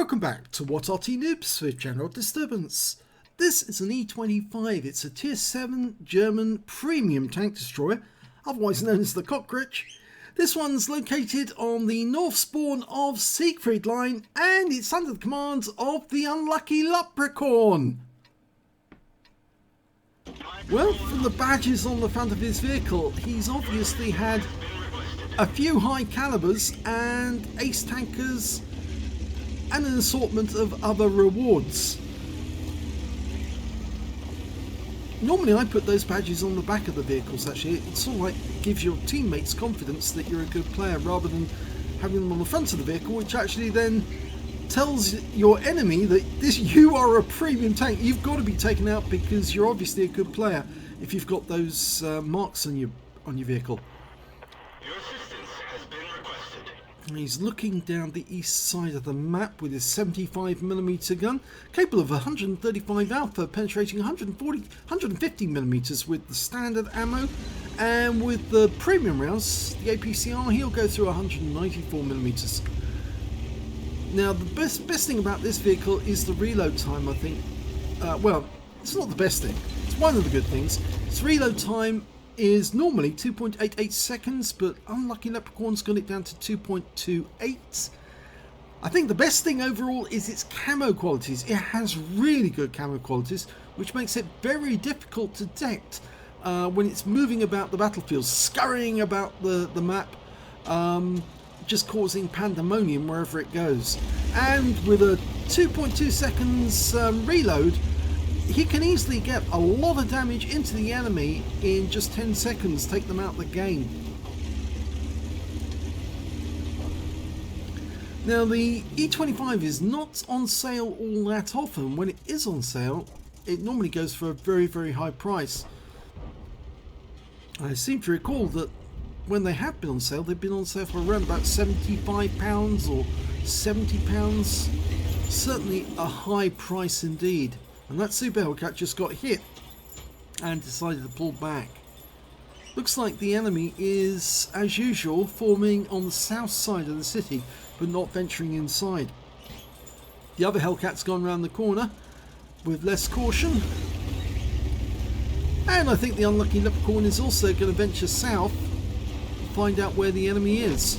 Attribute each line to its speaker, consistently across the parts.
Speaker 1: Welcome back to What Arty Noobs with General Disturbance. This is an E25. It's a Tier 7 German premium tank destroyer, otherwise known as the Cockroach. This one's located on the north spawn of Siegfried Line, and it's under the command of TheUnluckyLeprechaun. Well, from the badges on the front of his vehicle, he's obviously had a few high calibers and ace tankers and an assortment of other rewards. Normally I put those badges on the back of the vehicles. Actually, it sort of like gives your teammates confidence that you're a good player, rather than having them on the front of the vehicle, which actually then tells your enemy that you are a premium tank. You've got to be taken out because you're obviously a good player if you've got those marks on your vehicle.
Speaker 2: Your assistance has been requested.
Speaker 1: He's looking down the east side of the map with his 75mm gun, capable of 135 alpha, penetrating 150mm with the standard ammo, and with the premium rounds, the APCR, he'll go through 194mm. Now, the best thing about this vehicle is the reload time, I think. Well, it's not the best thing. It's one of the good things. Its reload time is normally 2.88 seconds, but Unlucky Leprechaun's got it down to 2.28. I think the best thing overall is its camo qualities. It has really good camo qualities, which makes it very difficult to detect when it's moving about the battlefield, scurrying about the map, just causing pandemonium wherever it goes. And with a 2.2 seconds reload, he can easily get a lot of damage into the enemy in just 10 seconds, take them out of the game. Now, the E25 is not on sale all that often. When it is on sale, it normally goes for a very, very high price. I seem to recall that when they have been on sale, they've been on sale for around about £75 or £70. Certainly a high price indeed. And that Super Hellcat just got hit and decided to pull back. Looks like the enemy is, as usual, forming on the south side of the city, but not venturing inside. The other Hellcat's gone round the corner with less caution. And I think the Unlucky Leprechaun is also going to venture south, find out where the enemy is.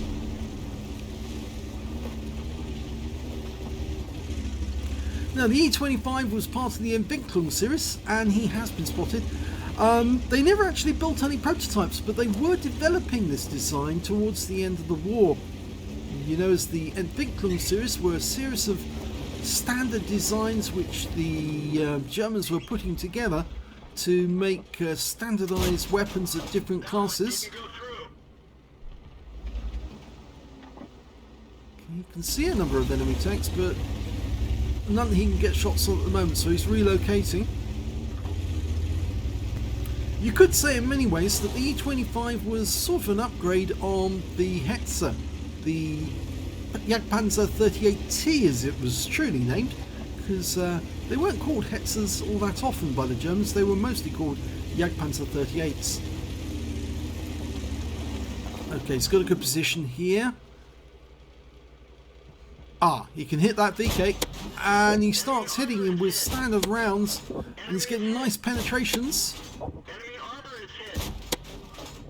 Speaker 1: Now, the E25 was part of the Entwicklung series, and he has been spotted. They never actually built any prototypes, but they were developing this design towards the end of the war. You know, as the Entwicklung series were a series of standard designs which the Germans were putting together to make standardized weapons of different classes. You can see a number of enemy tanks, but none he can get shots on at the moment, so he's relocating. You could say in many ways that the E25 was sort of an upgrade on the Hetzer, the Jagdpanzer 38T as it was truly named, because they weren't called Hetzers all that often by the Germans. They were mostly called Jagdpanzer 38s. Okay, he's got a good position here. He can hit that VK, and he starts hitting him with standard rounds, and he's getting nice penetrations.
Speaker 2: Enemy armor is hit.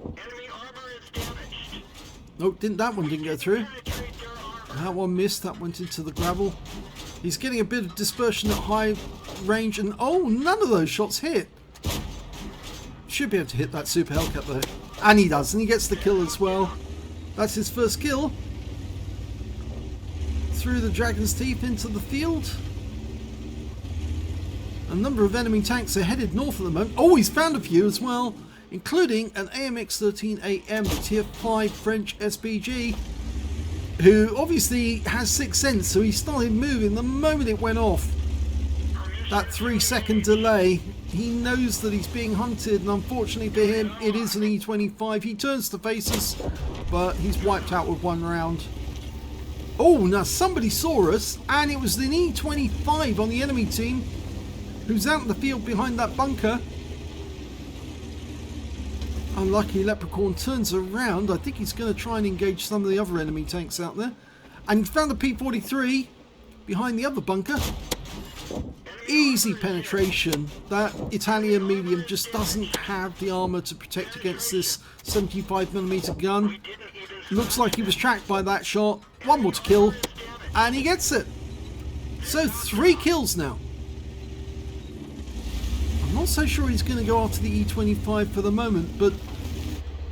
Speaker 2: Enemy armor is damaged.
Speaker 1: Nope, that one didn't go through.
Speaker 2: Penetrate your armor.
Speaker 1: That one missed, that went into the gravel. He's getting a bit of dispersion at high range, and none of those shots hit. Should be able to hit that Super Hellcat though. And he does, and he gets the kill as well. That's his first kill. Through the Dragon's Teeth into the field. A number of enemy tanks are headed north at the moment. He's found a few as well, including an AMX-13AM, the Tier 5 French SPG, who obviously has sixth sense, so he started moving the moment it went off. That 3-second delay, he knows that he's being hunted, and unfortunately for him, it is an E25. He turns to face us, but he's wiped out with one round. Now somebody saw us, and it was the E25 on the enemy team who's out in the field behind that bunker. Unlucky Leprechaun turns around. I think he's going to try and engage some of the other enemy tanks out there. And he found the P-43. behind the other bunker. Easy penetration. That Italian medium just doesn't have the armor to protect against this 75mm gun. Looks like he was tracked by that shot. One more to kill, and he gets it. So 3 kills now. I'm not so sure he's going to go after the E25 for the moment, but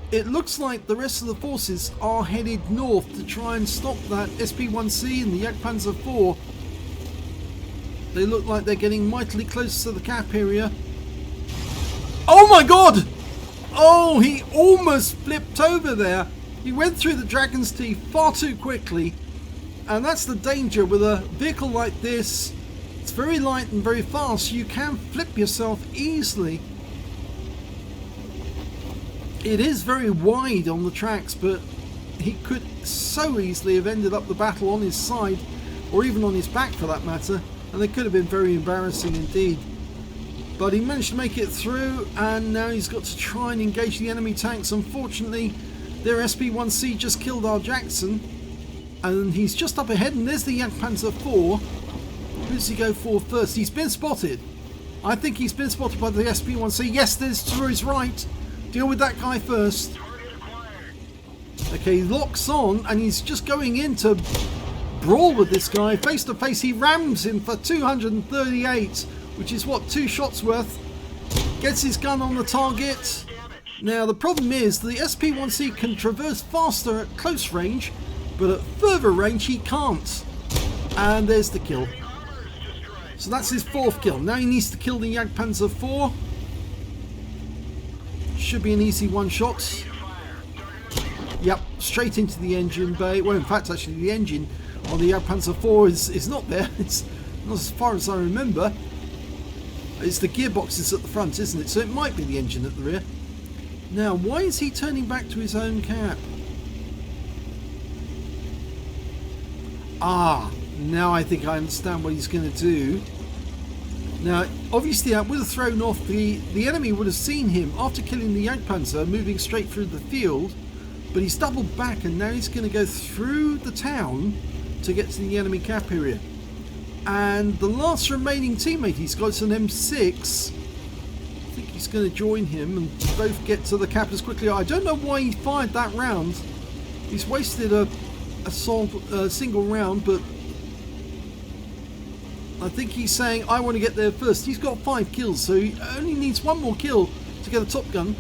Speaker 1: it looks like the rest of the forces are headed north to try and stop that SP1C and the Jagdpanzer IV. They look like they're getting mightily close to the cap area. Oh my god! Oh, he almost flipped over there. He went through the Dragon's Teeth far too quickly. And that's the danger with a vehicle like this. It's very light and very fast. You can flip yourself easily. It is very wide on the tracks, but he could so easily have ended up the battle on his side, or even on his back for that matter. And they could have been very embarrassing indeed. But he managed to make it through, and now he's got to try and engage the enemy tanks. Unfortunately, their SP1C just killed our Jackson, and he's just up ahead, and there's the Jagdpanzer IV. Who does he go for first? He's been spotted. I think he's been spotted by the SP1C. Yes, there's to his right. Deal with that guy first. Okay, he locks on, and he's just going in to brawl with this guy face to face. He rams him for 238, which is what, 2 shots worth. Gets his gun on the target. Now the problem is the SP1C can traverse faster at close range, but at further range he can't. And there's the kill. So that's his 4th kill. Now he needs to kill the Jagdpanzer IV. Should be an easy one shot. Yep, straight into the engine bay. Well, in fact, actually the engine on the Jagdpanzer IV is not there. It's not, as far as I remember. It's the gearboxes at the front, isn't it? So it might be the engine at the rear. Now, why is he turning back to his own cap? Ah, now I think I understand what he's going to do. Now, obviously that would have thrown off the enemy would have seen him after killing the Jagdpanzer moving straight through the field, but he's doubled back and now he's going to go through the town to get to the enemy cap area. And the last remaining teammate he's got is an M6. I think he's going to join him and both get to the cap as quickly. I don't know why he fired that round. He's wasted a single round, but I think he's saying I want to get there first. He's got 5 kills, so he only needs 1 more kill to get a top gun.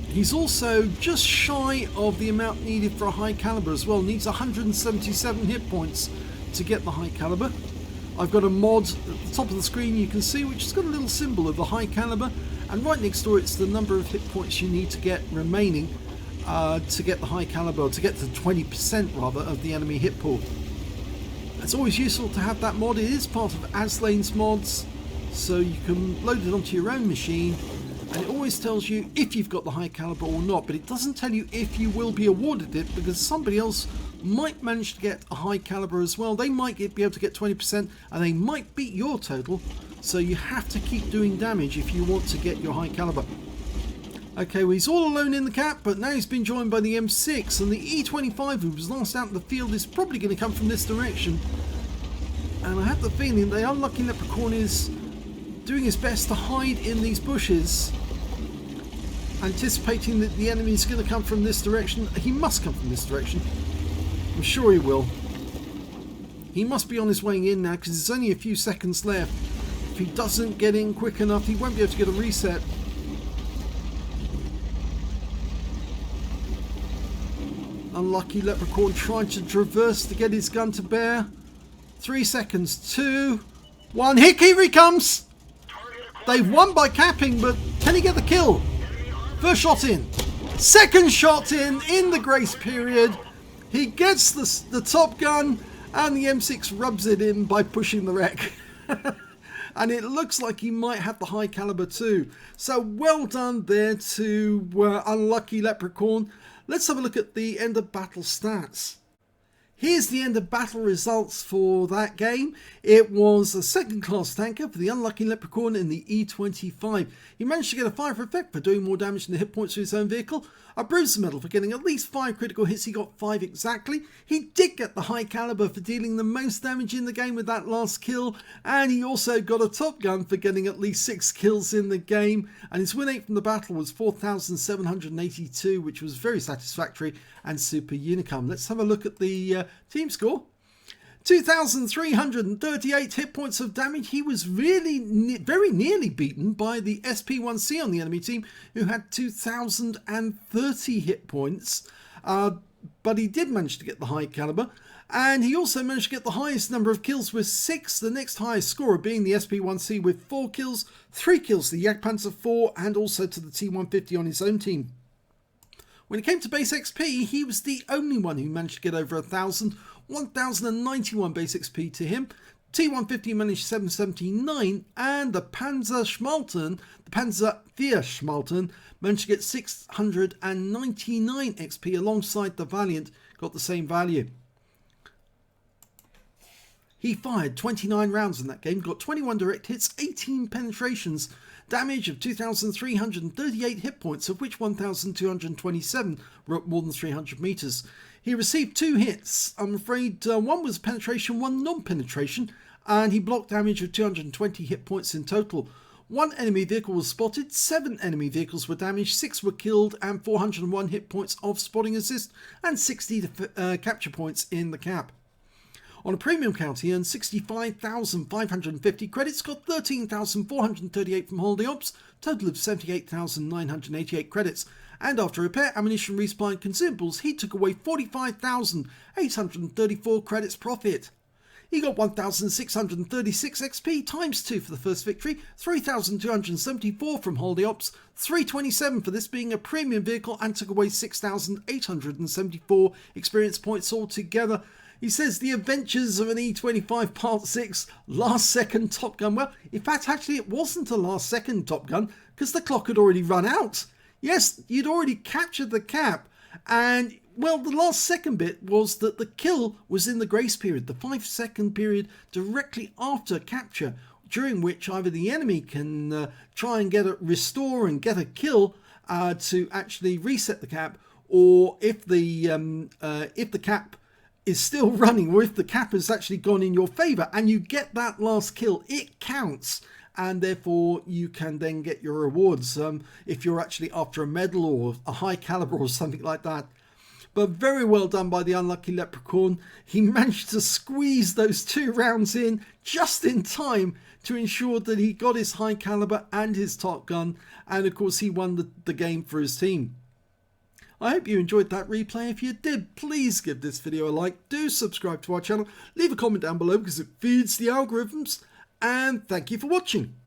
Speaker 1: He's also just shy of the amount needed for a high caliber as well. Needs 177 hit points to get the high caliber. I've got a mod at the top of the screen you can see which has got a little symbol of the high caliber, and right next door it's the number of hit points you need to get remaining to get the high caliber, or to get to 20% rather of the enemy hit pool. It's always useful to have that mod. It is part of Aslains mods, so you can load it onto your own machine, and it always tells you if you've got the high caliber or not, but it doesn't tell you if you will be awarded it, because somebody else might manage to get a high caliber as well. They might be able to get 20% and they might beat your total, so you have to keep doing damage if you want to get your high caliber. Okay, well, he's all alone in the cap, but now he's been joined by the M6, and the E25, who was last out in the field, is probably going to come from this direction. And I have the feeling the Unlucky Leprechaun is doing his best to hide in these bushes, anticipating that the enemy is going to come from this direction. He must come from this direction. I'm sure he will. He must be on his way in now, because there's only a few seconds left. If he doesn't get in quick enough, he won't be able to get a reset. Unlucky Leprechaun trying to traverse to get his gun to bear. 3 seconds. 2, 1. Here he comes! They've won by capping, but can he get the kill? First shot in. Second shot in the grace period. He gets the top gun, and the M6 rubs it in by pushing the wreck. And it looks like he might have the high caliber too. So well done there to Unlucky Leprechaun. Let's have a look at the end of battle stats. Here's the end of battle results for that game. It was a second class tanker for the unlucky Leprechaun in the E25. He managed to get a fire effect for doing more damage than the hit points to his own vehicle, a bruiser medal for getting at least 5 critical hits. He got 5 exactly. He did get the high caliber for dealing the most damage in the game with that last kill, and he also got a top gun for getting at least 6 kills in the game, and his win rate from the battle was 4,782, which was very satisfactory and super unicum. Let's have a look at the team score. 2,338 hit points of damage. He was really very nearly beaten by the SP1C on the enemy team, who had 2,030 hit points, but he did manage to get the high caliber, and he also managed to get the highest number of kills with 6, the next highest scorer being the SP1C with 4 kills, 3 kills to the Jagdpanzer 4 and also to the T150 on his own team. When it came to base XP, he was the only one who managed to get over 1,000, 1,091 base XP to him. T150 managed 779, and the Panzer IV Schmalten, managed to get 699 XP alongside the Valiant, got the same value. He fired 29 rounds in that game, got 21 direct hits, 18 penetrations, damage of 2,338 hit points, of which 1,227 were at more than 300 meters. He received 2 hits. I'm afraid one was penetration, one non-penetration, and he blocked damage of 220 hit points in total. 1 enemy vehicle was spotted, 7 enemy vehicles were damaged, 6 were killed, and 401 hit points of spotting assist, and 60 capture points in the cap. On a premium count, he earned 65,550 credits, got 13,438 from holiday ops, total of 78,988 credits, and after repair, ammunition, resupply and consumables, he took away 45,834 credits profit. He got 1,636 XP times 2 for the first victory, 3,274 from holiday ops, 327 for this being a premium vehicle, and took away 6,874 experience points altogether. He says the adventures of an E25 Part 6 last second Top Gun. Well, in fact, actually it wasn't a last second Top Gun because the clock had already run out. Yes, you'd already captured the cap, and well, the last second bit was that the kill was in the grace period, the 5-second period directly after capture, during which either the enemy can try and restore and get a kill to actually reset the cap, or if the cap is still running, or if the cap has actually gone in your favor and you get that last kill, it counts, and therefore you can then get your rewards if you're actually after a medal or a high caliber or something like that. But very well done by the unlucky Leprechaun. He managed to squeeze those 2 rounds in just in time to ensure that he got his high caliber and his Top Gun, and of course he won the game for his team. I hope you enjoyed that replay. If you did, please give this video a like, do subscribe to our channel, leave a comment down below because it feeds the algorithms, and thank you for watching.